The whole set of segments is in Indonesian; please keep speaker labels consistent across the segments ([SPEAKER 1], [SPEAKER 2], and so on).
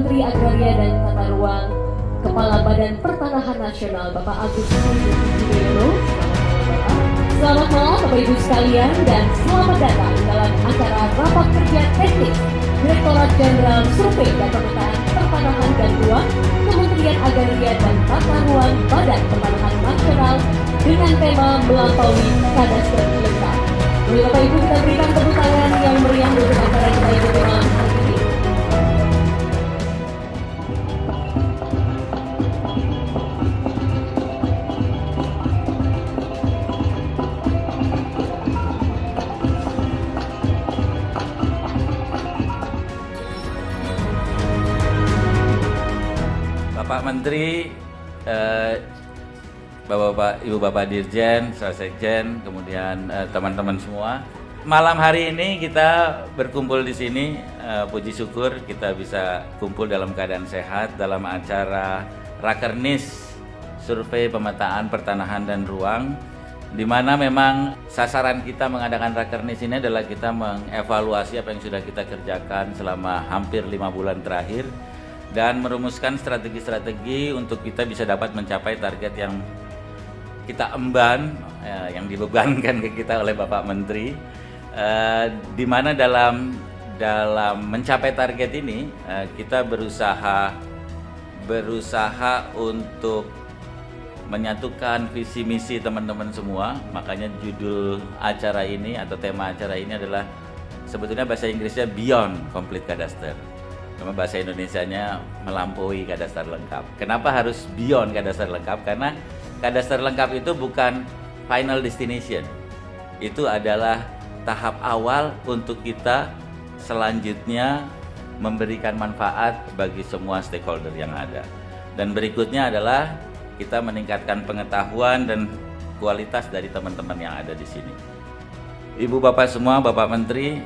[SPEAKER 1] Menteri Agraria dan Tata Ruang, Kepala Badan Pertanahan Nasional Bapak Agus Yudhoyono. Selamat malam Bapak Ibu sekalian dan selamat datang dalam acara rapat kerja teknis Direktorat Jenderal Survei dan Pemetaan Pertanahan dan Ruang, Kementerian Agraria dan Tata Ruang Badan Pertanahan Nasional dengan tema melampaui kadaster lengkap. Mari Bapak Ibu kita berikan tepuk tangan yang meriah untuk acara kita ikuti malam hari ini.
[SPEAKER 2] Bapak Menteri, Bapak-bapak, Ibu-bapak Dirjen, Sekjen, kemudian teman-teman semua. Malam hari ini kita berkumpul di sini, puji syukur kita bisa kumpul dalam keadaan sehat dalam acara Rakernis Survei Pemetaan Pertanahan dan Ruang, di mana memang sasaran kita mengadakan Rakernis ini adalah kita mengevaluasi apa yang sudah kita kerjakan selama hampir 5 bulan terakhir dan merumuskan strategi-strategi untuk kita bisa dapat mencapai target yang kita emban, yang dibebankan ke kita oleh Bapak Menteri, di mana dalam mencapai target ini kita berusaha untuk menyatukan visi misi teman-teman semua. Makanya judul acara ini atau tema acara ini adalah sebetulnya bahasa Inggrisnya Beyond Complete Cadastre. Cuma bahasa Indonesianya melampaui kadastar lengkap. Kenapa harus beyond kadastar lengkap? Karena kadastar lengkap itu bukan final destination. Itu adalah tahap awal untuk kita selanjutnya memberikan manfaat bagi semua stakeholder yang ada. Dan berikutnya adalah kita meningkatkan pengetahuan dan kualitas dari teman-teman yang ada di sini. Ibu bapak semua, Bapak Menteri,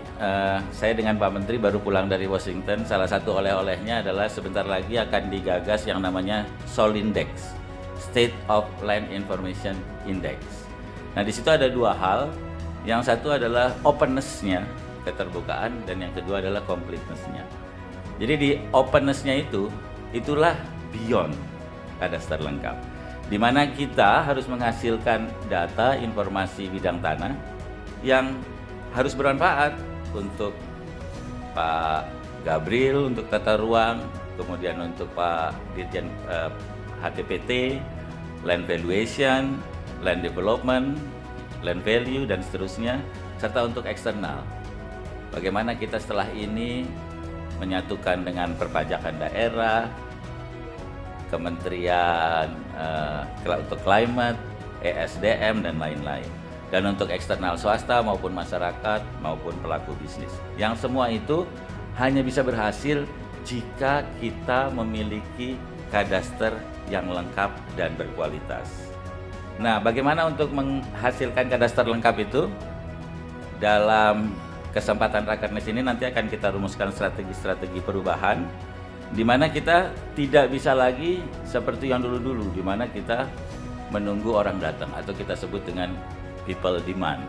[SPEAKER 2] saya dengan Pak Menteri baru pulang dari Washington. Salah satu oleh-olehnya adalah sebentar lagi akan digagas yang namanya Solindex, State of Land Information Index. Nah, di situ ada dua hal. Yang satu adalah openness-nya, keterbukaan, dan yang kedua adalah completeness-nya. Jadi di openness-nya itulah beyond kadastar lengkap, di mana kita harus menghasilkan data informasi bidang tanah yang harus bermanfaat untuk Pak Gabriel, untuk tata ruang, kemudian untuk Pak Dirjen HTPT, land valuation, land development, land value, dan seterusnya, serta untuk eksternal. Bagaimana kita setelah ini menyatukan dengan perpajakan daerah, Kementerian untuk Climate, ESDM, dan lain-lain. Dan untuk eksternal swasta maupun masyarakat maupun pelaku bisnis. Yang semua itu hanya bisa berhasil jika kita memiliki kadaster yang lengkap dan berkualitas. Nah, bagaimana untuk menghasilkan kadaster lengkap itu? Dalam kesempatan Rakernis ini nanti akan kita rumuskan strategi-strategi perubahan, di mana kita tidak bisa lagi seperti yang dulu-dulu, di mana kita menunggu orang datang atau kita sebut dengan people demand.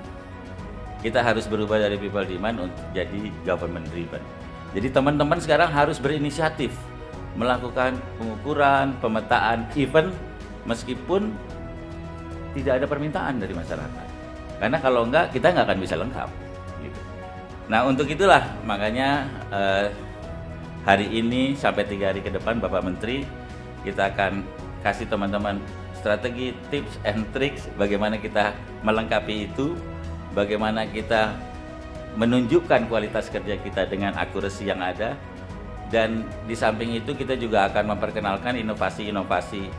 [SPEAKER 2] Kita harus berubah dari people demand untuk jadi government driven. Jadi teman-teman sekarang harus berinisiatif melakukan pengukuran, pemetaan, even meskipun tidak ada permintaan dari masyarakat. Karena kalau enggak, kita nggak akan bisa lengkap. Gitu. Nah, untuk itulah makanya hari ini sampai 3 hari ke depan Bapak Menteri, kita akan kasih teman-teman strategi, tips, and tricks bagaimana kita melengkapi itu, bagaimana kita menunjukkan kualitas kerja kita dengan akurasi yang ada, dan di samping itu kita juga akan memperkenalkan inovasi-inovasi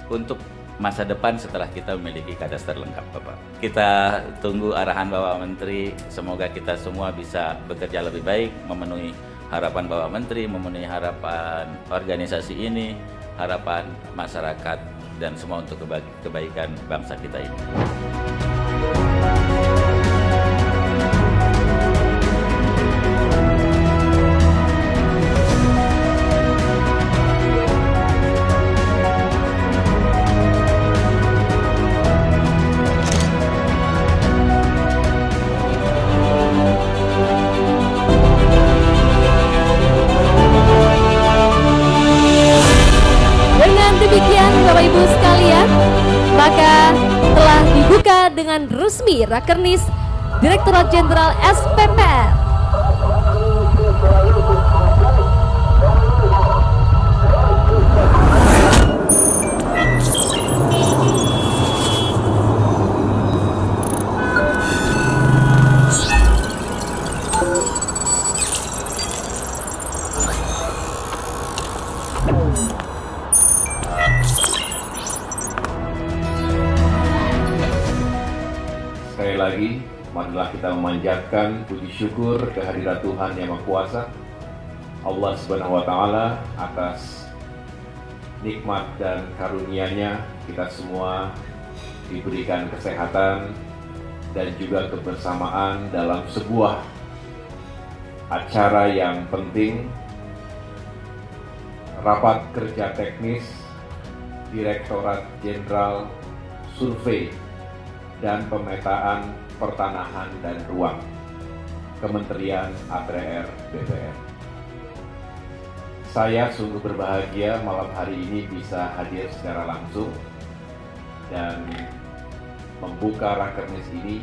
[SPEAKER 2] untuk masa depan setelah kita memiliki kadaster lengkap, Bapak. Kita tunggu arahan Bapak Menteri, semoga kita semua bisa bekerja lebih baik, memenuhi harapan Bapak Menteri, memenuhi harapan organisasi ini, harapan masyarakat, dan semua untuk kebaikan bangsa kita ini.
[SPEAKER 3] undangan resmi Rakernis Direktorat Jenderal SPPR.
[SPEAKER 4] Sekali lagi, marilah kita memanjatkan puji syukur kehadirat Tuhan Yang Maha Kuasa, Allah Subhanahu wa Ta'ala, atas nikmat dan karunia-Nya kita semua diberikan kesehatan dan juga kebersamaan dalam sebuah acara yang penting, rapat kerja teknis Direktorat Jenderal Survei dan Pemetaan Pertanahan dan Ruang, Kementerian ATR BPN. Saya sungguh berbahagia malam hari ini bisa hadir secara langsung dan membuka Rakernis ini,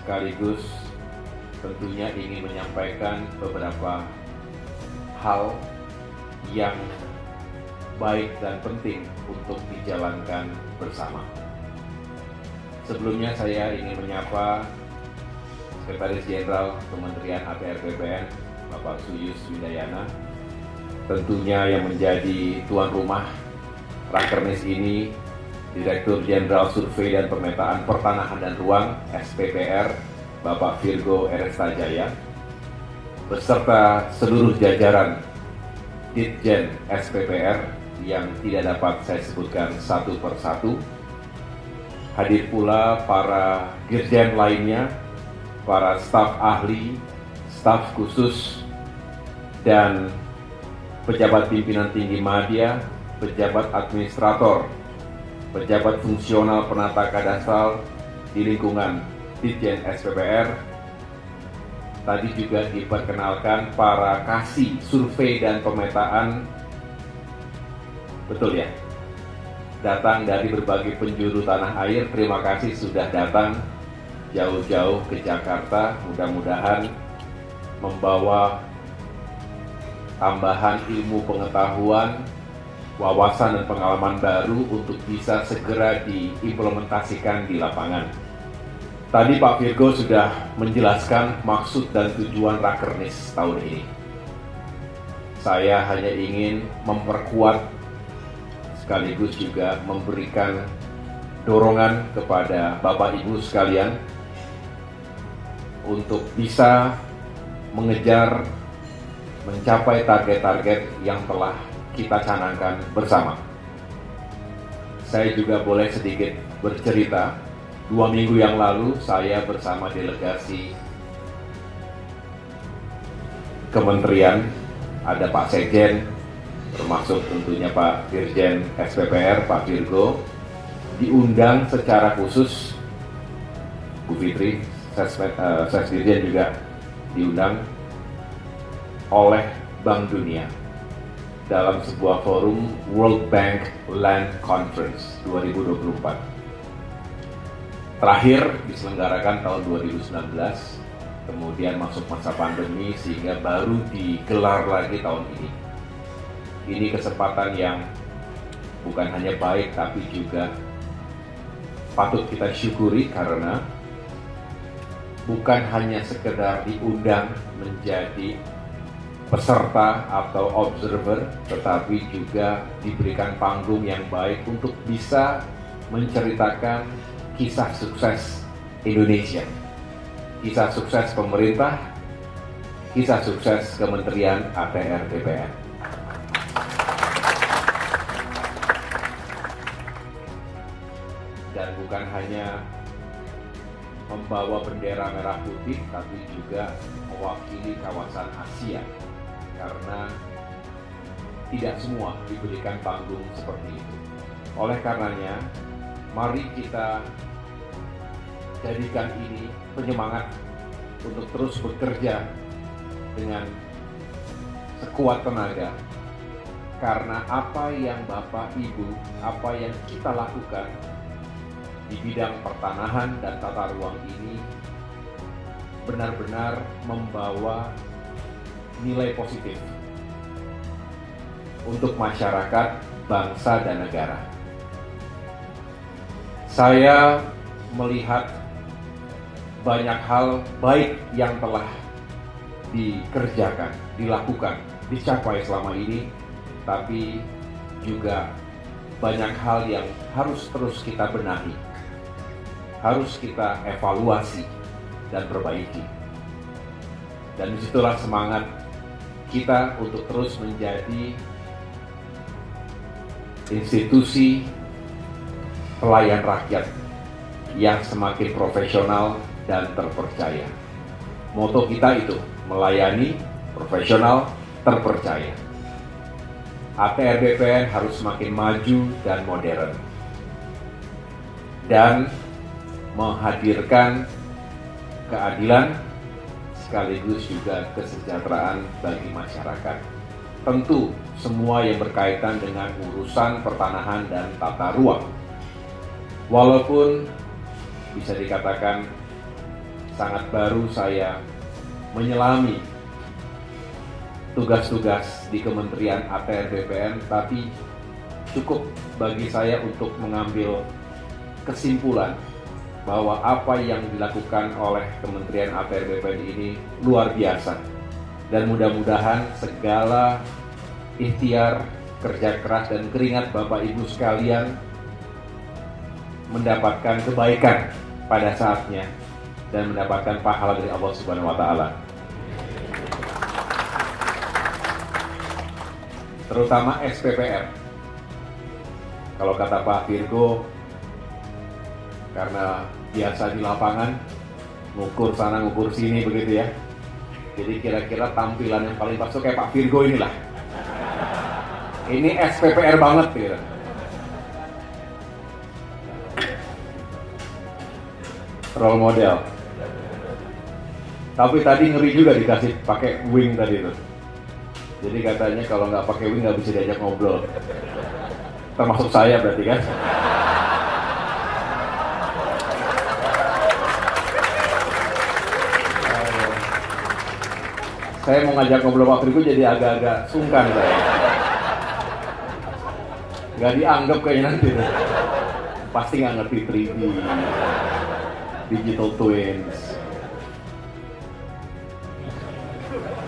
[SPEAKER 4] sekaligus tentunya ingin menyampaikan beberapa hal yang baik dan penting untuk dijalankan bersama. Sebelumnya saya ingin menyapa Sekretaris Jenderal Kementerian ATR BPN, Bapak Suyus Widayana, tentunya yang menjadi tuan rumah Rakernis ini, Direktur Jenderal Survei dan Pemetaan Pertanahan dan Ruang SPPR, Bapak Virgo Erestajaya, beserta seluruh jajaran Ditjen SPPR yang tidak dapat saya sebutkan satu persatu. Hadir pula para dirjen lainnya, para staf ahli, staf khusus, dan pejabat pimpinan tinggi media, pejabat administrator, pejabat fungsional penata kadastral di lingkungan Ditjen SPPR. Tadi juga diperkenalkan para kasih survei dan pemetaan, betul ya? Datang dari berbagai penjuru tanah air. Terima kasih sudah datang jauh-jauh ke Jakarta. Mudah-mudahan membawa tambahan ilmu pengetahuan, wawasan dan pengalaman baru untuk bisa segera diimplementasikan di lapangan. Tadi Pak Virgo sudah menjelaskan maksud dan tujuan Rakernis tahun ini. Saya hanya ingin memperkuat sekaligus juga memberikan dorongan kepada Bapak Ibu sekalian untuk bisa mencapai target-target yang telah kita canangkan bersama. Saya juga boleh sedikit bercerita. 2 minggu yang lalu saya bersama delegasi kementerian, ada Pak Sekjen, termasuk tentunya Pak Dirjen SPPR, Pak Virgo, diundang secara khusus, Bu Fitri, Sesdirjen juga diundang oleh Bank Dunia dalam sebuah forum World Bank Land Conference 2024. Terakhir diselenggarakan tahun 2019, kemudian masuk masa pandemi sehingga baru digelar lagi tahun ini. Ini kesempatan yang bukan hanya baik tapi juga patut kita syukuri karena bukan hanya sekedar diundang menjadi peserta atau observer, tetapi juga diberikan panggung yang baik untuk bisa menceritakan kisah sukses Indonesia, kisah sukses pemerintah, kisah sukses Kementerian ATR BPN. Dan bukan hanya membawa bendera merah putih, tapi juga mewakili kawasan Asia, karena tidak semua diberikan panggung seperti itu. Oleh karenanya, mari kita jadikan ini penyemangat untuk terus bekerja dengan sekuat tenaga, karena apa yang Bapak Ibu, apa yang kita lakukan di bidang pertanahan dan tata ruang ini benar-benar membawa nilai positif untuk masyarakat, bangsa, dan negara. Saya melihat banyak hal baik yang telah dikerjakan, dilakukan, dicapai selama ini, tapi juga banyak hal yang harus terus kita benahi, harus kita evaluasi dan perbaiki. Dan disitulah semangat kita untuk terus menjadi institusi pelayan rakyat yang semakin profesional dan terpercaya. Moto kita itu, melayani, profesional, terpercaya. ATR BPN harus semakin maju dan modern dan menghadirkan keadilan sekaligus juga kesejahteraan bagi masyarakat. Tentu semua yang berkaitan dengan urusan pertanahan dan tata ruang. Walaupun bisa dikatakan sangat baru saya menyelami tugas-tugas di Kementerian ATR BPN, tapi cukup bagi saya untuk mengambil kesimpulan bahwa apa yang dilakukan oleh Kementerian ATR BPN ini luar biasa. Dan mudah-mudahan segala ikhtiar, kerja keras, dan keringat Bapak Ibu sekalian mendapatkan kebaikan pada saatnya dan mendapatkan pahala dari Allah Subhanahu wa Ta'ala. Terutama SPPR. Kalau kata Pak Virgo, karena biasa di lapangan, ngukur sana ngukur sini begitu ya. Jadi kira-kira tampilan yang paling pas kayak Pak Virgo inilah. Ini SPPR banget gitu. Role model. Tapi tadi ngeri juga dikasih pakai wing tadi itu. Jadi katanya kalau nggak pakai wing nggak bisa diajak ngobrol. Termasuk saya berarti kan. Saya mau ngajak ngobrol Pak Virgo jadi agak-agak sungkan saya. Nggak dianggap kayaknya nanti. Pasti nggak ngerti 3D, digital twins.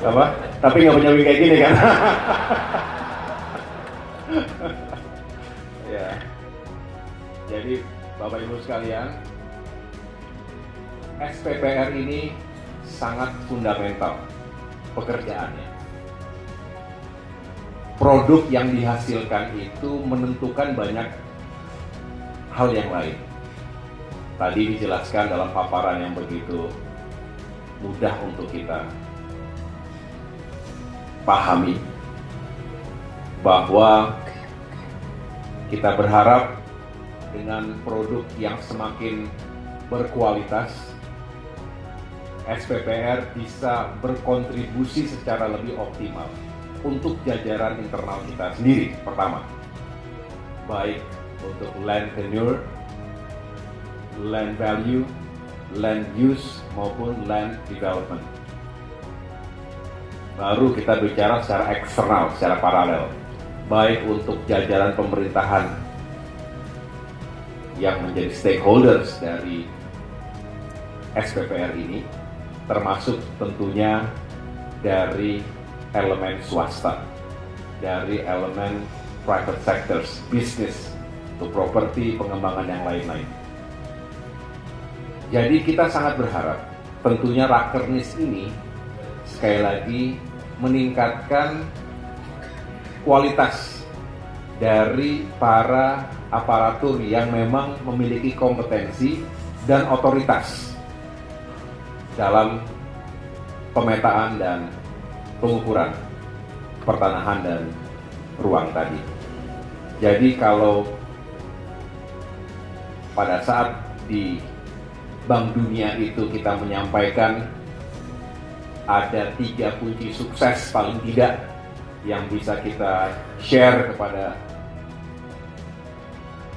[SPEAKER 4] Apa? Tapi nggak punya wing kayak gini kan? Ya. Jadi Bapak Ibu sekalian, SPPR ini sangat fundamental pekerjaannya. Produk yang dihasilkan itu menentukan banyak hal yang lain. Tadi dijelaskan dalam paparan yang begitu mudah untuk kita pahami bahwa kita berharap dengan produk yang semakin berkualitas, SPPR bisa berkontribusi secara lebih optimal untuk jajaran internal kita sendiri. Pertama, baik untuk land tenure, land value, land use maupun land development. Baru kita bicara secara eksternal, secara paralel, baik untuk jajaran pemerintahan yang menjadi stakeholders dari SPPR ini, termasuk tentunya dari elemen swasta, dari elemen private sectors, bisnis, untuk properti, pengembangan yang lain-lain. Jadi kita sangat berharap tentunya Rakernis ini sekali lagi meningkatkan kualitas dari para aparatur yang memang memiliki kompetensi dan otoritas dalam pemetaan dan pengukuran pertanahan dan ruang tadi. Jadi kalau pada saat di Bank Dunia itu kita menyampaikan ada 3 kunci sukses paling tidak yang bisa kita share kepada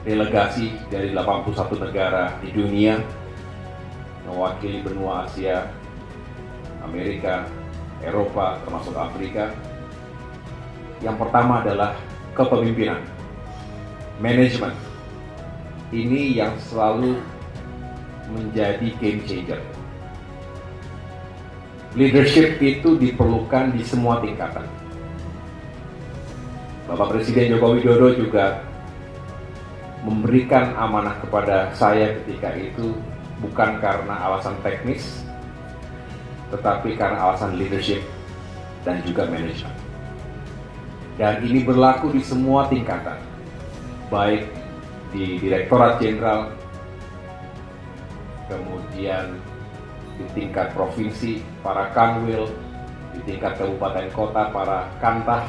[SPEAKER 4] delegasi dari 81 negara di dunia, mewakili benua Asia, Amerika, Eropa, termasuk Afrika. Yang pertama adalah kepemimpinan, manajemen. Ini yang selalu menjadi game changer. Leadership itu diperlukan di semua tingkatan. Bapak Presiden Joko Widodo juga memberikan amanah kepada saya ketika itu bukan karena alasan teknis, tetapi karena alasan leadership dan juga manajemen. Dan ini berlaku di semua tingkatan, baik di Direktorat Jenderal, kemudian di tingkat provinsi, para kanwil, di tingkat kabupaten kota, para kantah,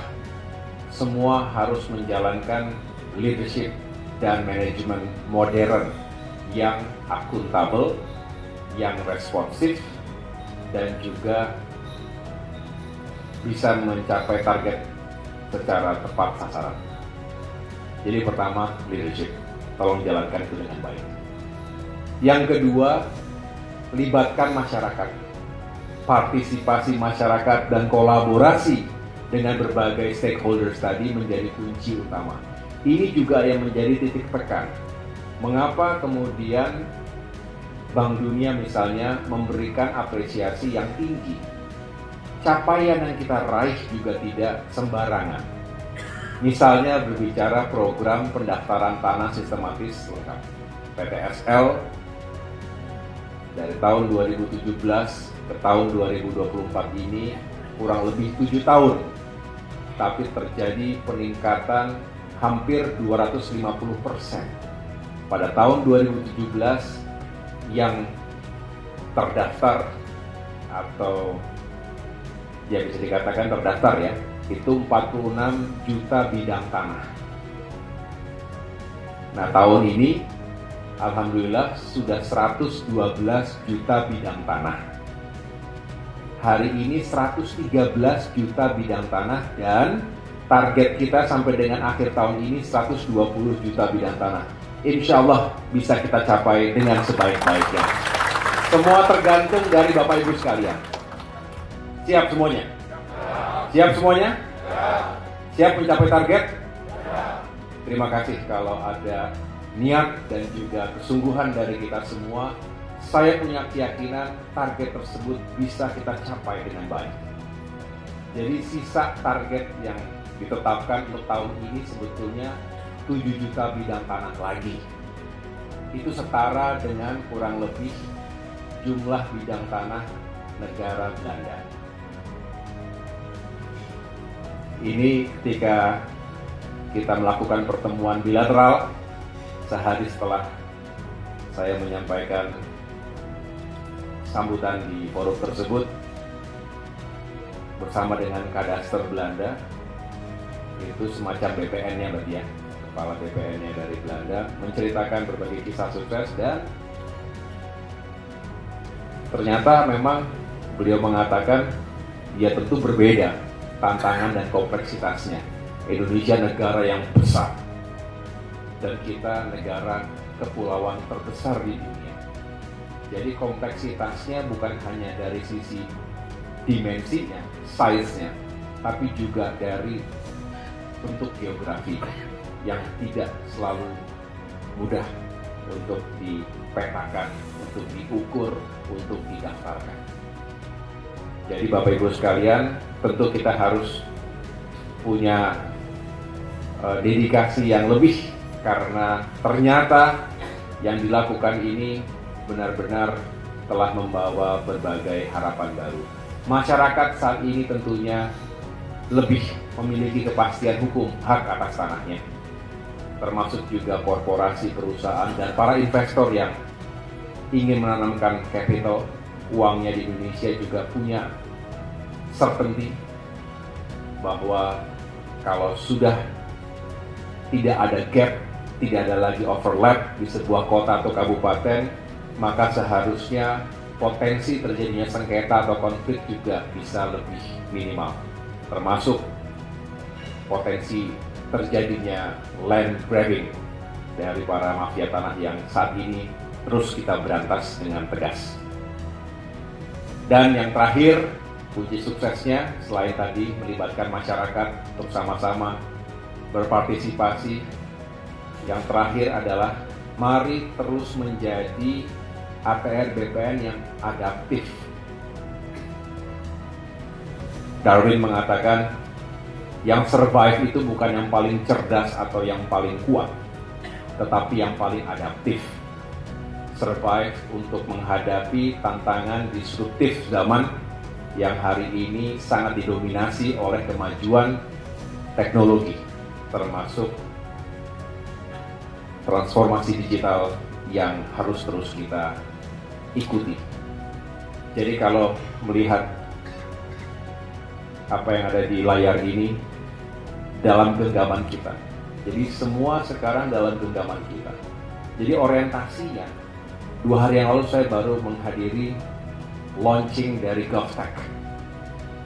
[SPEAKER 4] semua harus menjalankan leadership dan manajemen modern yang akuntabel, yang responsif, dan juga bisa mencapai target secara tepat sasaran. Jadi pertama, leadership. Tolong jalankan itu dengan baik. Yang kedua, libatkan masyarakat. Partisipasi masyarakat dan kolaborasi dengan berbagai stakeholders tadi menjadi kunci utama. Ini juga yang menjadi titik tekan. Mengapa kemudian Bank Dunia misalnya memberikan apresiasi yang tinggi. Capaian yang kita raih juga tidak sembarangan. Misalnya berbicara program pendaftaran tanah sistematis lengkap, PTSL, dari tahun 2017 ke tahun 2024 ini kurang lebih 7 tahun. Tapi terjadi peningkatan hampir 250%. Pada tahun 2017 yang terdaftar atau ya bisa dikatakan terdaftar ya, itu 46 juta bidang tanah. Nah tahun ini alhamdulillah sudah 112 juta bidang tanah. Hari ini 113 juta bidang tanah dan target kita sampai dengan akhir tahun ini 120 juta bidang tanah. Insya Allah bisa kita capai dengan sebaik-baiknya. Semua tergantung dari Bapak Ibu sekalian. Siap semuanya? Siap semuanya? Siap mencapai target? Terima kasih kalau ada niat dan juga kesungguhan dari kita semua. Saya punya keyakinan target tersebut bisa kita capai dengan baik. Jadi sisa target yang ditetapkan untuk tahun ini sebetulnya 7 juta bidang tanah lagi. Itu setara dengan kurang lebih jumlah bidang tanah negara Belanda. Ini ketika kita melakukan pertemuan bilateral sehari setelah saya menyampaikan sambutan di forum tersebut bersama dengan Kadaster Belanda, itu semacam BPN-nya berarti ya, kepala BPN-nya dari Belanda, menceritakan berbagai kisah sukses dan ternyata memang beliau mengatakan ya tentu berbeda tantangan dan kompleksitasnya. Indonesia negara yang besar dan kita negara kepulauan terbesar di dunia. Jadi kompleksitasnya bukan hanya dari sisi dimensinya, size-nya, tapi juga dari bentuk geografi yang tidak selalu mudah untuk dipetakan, untuk diukur, untuk didaftarkan. Jadi Bapak Ibu sekalian, tentu kita harus punya dedikasi yang lebih karena ternyata yang dilakukan ini benar-benar telah membawa berbagai harapan baru. Masyarakat saat ini tentunya lebih memiliki kepastian hukum hak atas tanahnya, termasuk juga korporasi, perusahaan, dan para investor yang ingin menanamkan capital uangnya di Indonesia juga punya certainty bahwa kalau sudah tidak ada gap, tidak ada lagi overlap di sebuah kota atau kabupaten, maka seharusnya potensi terjadinya sengketa atau konflik juga bisa lebih minimal, termasuk potensi terjadinya land grabbing dari para mafia tanah yang saat ini terus kita berantas dengan tegas. Dan yang terakhir, kunci suksesnya selain tadi melibatkan masyarakat untuk sama-sama berpartisipasi, yang terakhir adalah mari terus menjadi APR BPN yang adaptif. Darwin mengatakan yang survive itu bukan yang paling cerdas atau yang paling kuat, tetapi yang paling adaptif. Survive untuk menghadapi tantangan disruptif zaman yang hari ini sangat didominasi oleh kemajuan teknologi, termasuk transformasi digital yang harus terus kita ikuti. Jadi kalau melihat apa yang ada di layar ini dalam genggaman kita, jadi semua sekarang dalam genggaman kita. Jadi orientasinya, 2 hari yang lalu saya baru menghadiri launching dari GovTech,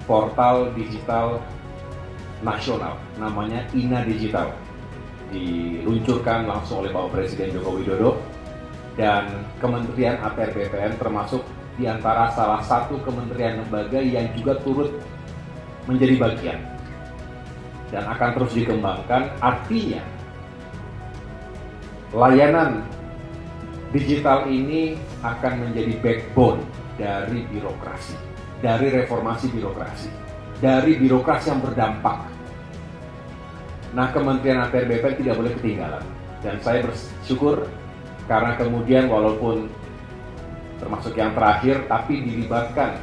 [SPEAKER 4] portal digital nasional, namanya INA Digital, diluncurkan langsung oleh Bapak Presiden Joko Widodo, dan Kementerian APR BPN termasuk di antara salah satu kementerian lembaga yang juga turut menjadi bagian dan akan terus dikembangkan. Artinya layanan digital ini akan menjadi backbone dari birokrasi, dari reformasi birokrasi, dari birokrasi yang berdampak. Nah, Kementerian APR BPN tidak boleh ketinggalan, dan saya bersyukur karena kemudian walaupun termasuk yang terakhir, tapi dilibatkan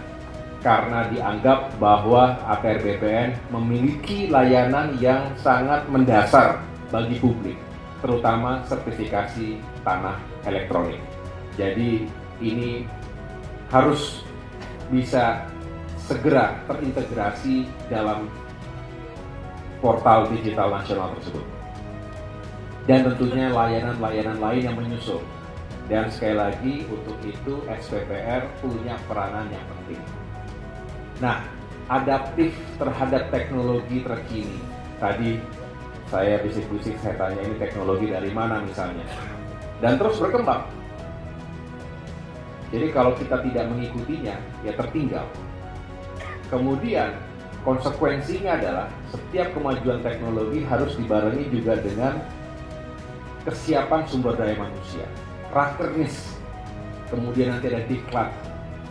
[SPEAKER 4] karena dianggap bahwa APR BPN memiliki layanan yang sangat mendasar bagi publik, terutama sertifikasi tanah elektronik. Jadi ini harus bisa segera terintegrasi dalam portal digital nasional tersebut. Dan tentunya layanan-layanan lain yang menyusul. Dan sekali lagi untuk itu SPPR punya peranan yang penting. Nah, adaptif terhadap teknologi terkini. Tadi saya bisik-bisik, saya tanya ini teknologi dari mana misalnya. Dan terus berkembang. Jadi kalau kita tidak mengikutinya, ya tertinggal. Kemudian konsekuensinya adalah setiap kemajuan teknologi harus dibarengi juga dengan kesiapan sumber daya manusia, rakernis, kemudian nanti ada diklat,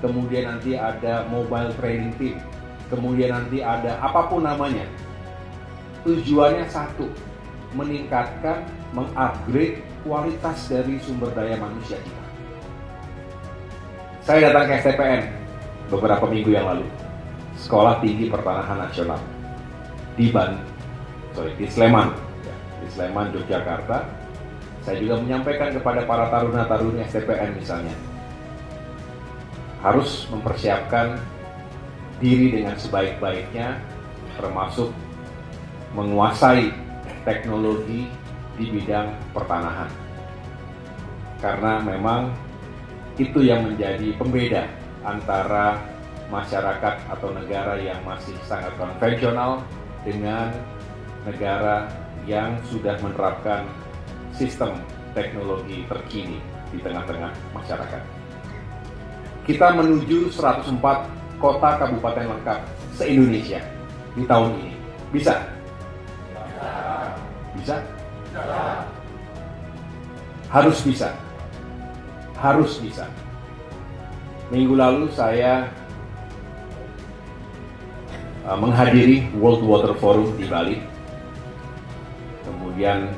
[SPEAKER 4] kemudian nanti ada mobile training team, kemudian nanti ada apapun namanya. Tujuannya satu, meningkatkan, mengupgrade kualitas dari sumber daya manusia kita. Saya datang ke STPN beberapa minggu yang lalu, Sekolah Tinggi Pertanahan Nasional di Sleman, di Sleman, Yogyakarta. Saya juga menyampaikan kepada para taruna-taruni STPN misalnya, harus mempersiapkan diri dengan sebaik-baiknya, termasuk menguasai teknologi di bidang pertanahan. Karena memang itu yang menjadi pembeda antara masyarakat atau negara yang masih sangat konvensional dengan negara yang sudah menerapkan sistem teknologi terkini di tengah-tengah masyarakat. Kita menuju 104 kota kabupaten lengkap se-Indonesia di tahun ini. Bisa? Bisa? Harus bisa. Harus bisa. Minggu lalu saya menghadiri World Water Forum di Bali. Kemudian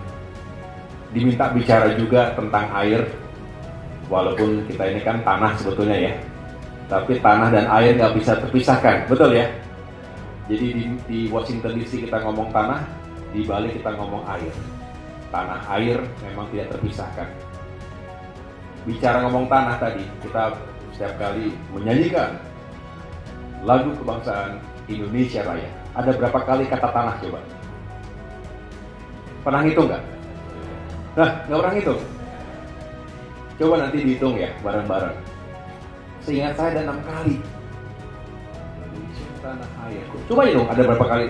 [SPEAKER 4] diminta bicara juga tentang air, walaupun kita ini kan tanah sebetulnya ya, tapi tanah dan air nggak bisa terpisahkan, betul ya? Jadi di Washington DC kita ngomong tanah, di Bali kita ngomong air. Tanah air memang tidak terpisahkan. Bicara ngomong tanah tadi, kita setiap kali menyanyikan lagu kebangsaan Indonesia Raya. Ada berapa kali kata tanah coba? Pernah hitung nggak? Nah, nggak pernah hitung. Coba nanti dihitung ya, bareng-bareng. Seingat saya ada 6 kali. Indonesia tanah air. Coba hitung, ada berapa kali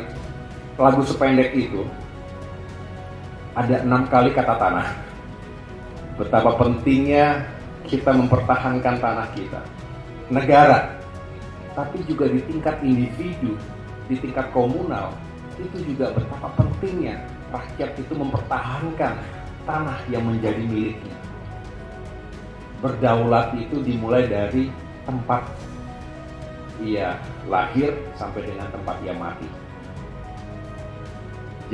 [SPEAKER 4] lagu sependek itu? Ada 6 kali kata tanah. betapa pentingnya kita mempertahankan tanah kita, negara, tapi juga di tingkat individu, di tingkat komunal, itu juga betapa pentingnya rakyat itu mempertahankan tanah yang menjadi miliknya. Berdaulat itu dimulai dari tempat ia lahir sampai dengan tempat ia mati.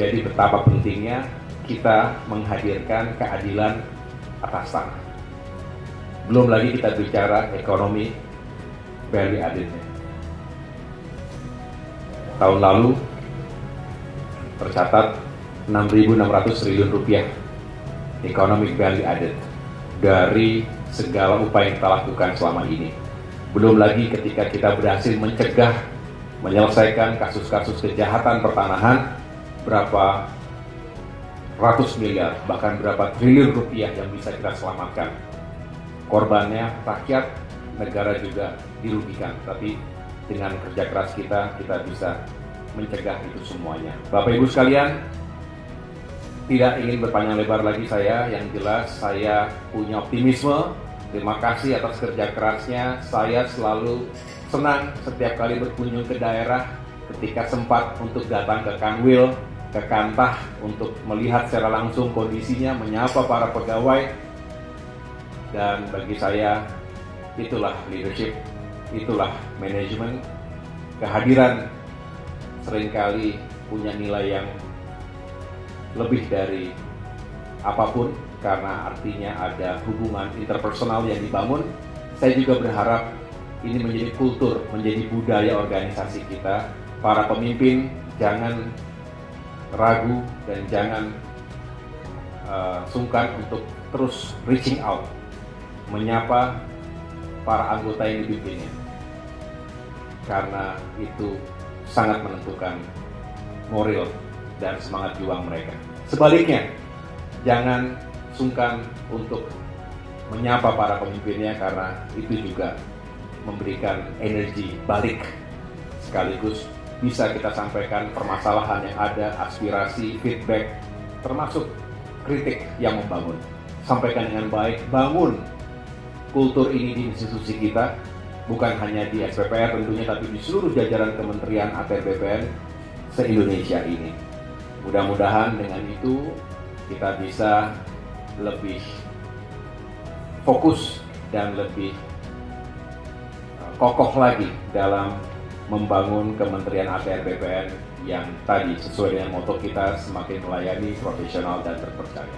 [SPEAKER 4] Jadi betapa pentingnya kita menghadirkan keadilan atas tanah. Belum lagi kita bicara ekonomi value added-nya. Tahun lalu tercatat 6.600 triliun rupiah economic value added dari segala upaya yang kita lakukan selama ini. Belum lagi ketika kita berhasil mencegah, menyelesaikan kasus-kasus kejahatan pertanahan, berapa ratus miliar, bahkan berapa triliun rupiah yang bisa kita selamatkan. Korbannya rakyat, negara juga dirugikan, tapi dengan kerja keras kita bisa mencegah itu semuanya. Bapak Ibu sekalian, tidak ingin berpanjang lebar lagi saya, yang jelas saya punya optimisme. Terima kasih atas kerja kerasnya. Saya selalu senang setiap kali berkunjung ke daerah, ketika sempat untuk datang ke Kanwil, ke Kantah, untuk melihat secara langsung kondisinya, menyapa para pegawai. Dan bagi saya, itulah leadership, itulah manajemen. Kehadiran seringkali punya nilai yang lebih dari apapun, karena artinya ada hubungan interpersonal yang dibangun. Saya juga berharap ini menjadi kultur, menjadi budaya organisasi kita. Para pemimpin jangan ragu dan jangan sungkan untuk terus reaching out, menyapa para anggota yang dipimpinnya, karena itu sangat menentukan moral dan semangat juang mereka. Sebaliknya, jangan sungkan untuk menyapa para pemimpinnya, karena itu juga memberikan energi balik, sekaligus bisa kita sampaikan permasalahan yang ada, aspirasi, feedback, termasuk kritik yang membangun. Sampaikan dengan baik, bangun kultur ini di institusi kita, bukan hanya di SPPR tentunya, tapi di seluruh jajaran Kementerian ATR BPN se-Indonesia ini. Mudah-mudahan dengan itu kita bisa lebih fokus dan lebih kokoh lagi dalam membangun Kementerian ATR BPN yang tadi sesuai dengan moto kita, semakin melayani, profesional, dan terpercaya.